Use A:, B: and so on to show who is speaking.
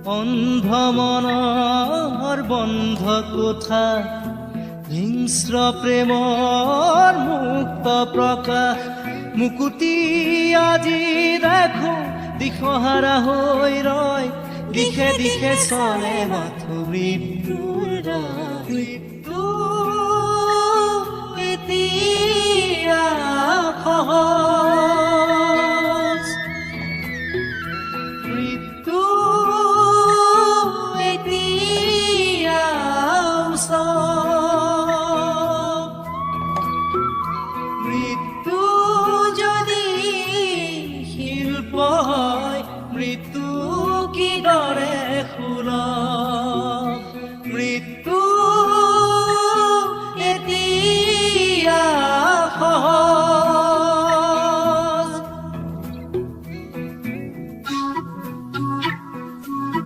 A: অন্ধ মনৰ বন্ধ কোঠা হিংস্ৰ প্ৰেমৰ মুক্ত প্ৰকাশ মুকুতি আজি দেখো দিশহাৰা হৈ ৰয় দিশে দিশে চলে মাথো মৃত্যুৰ মৃত্যু এতিয়া খহৰ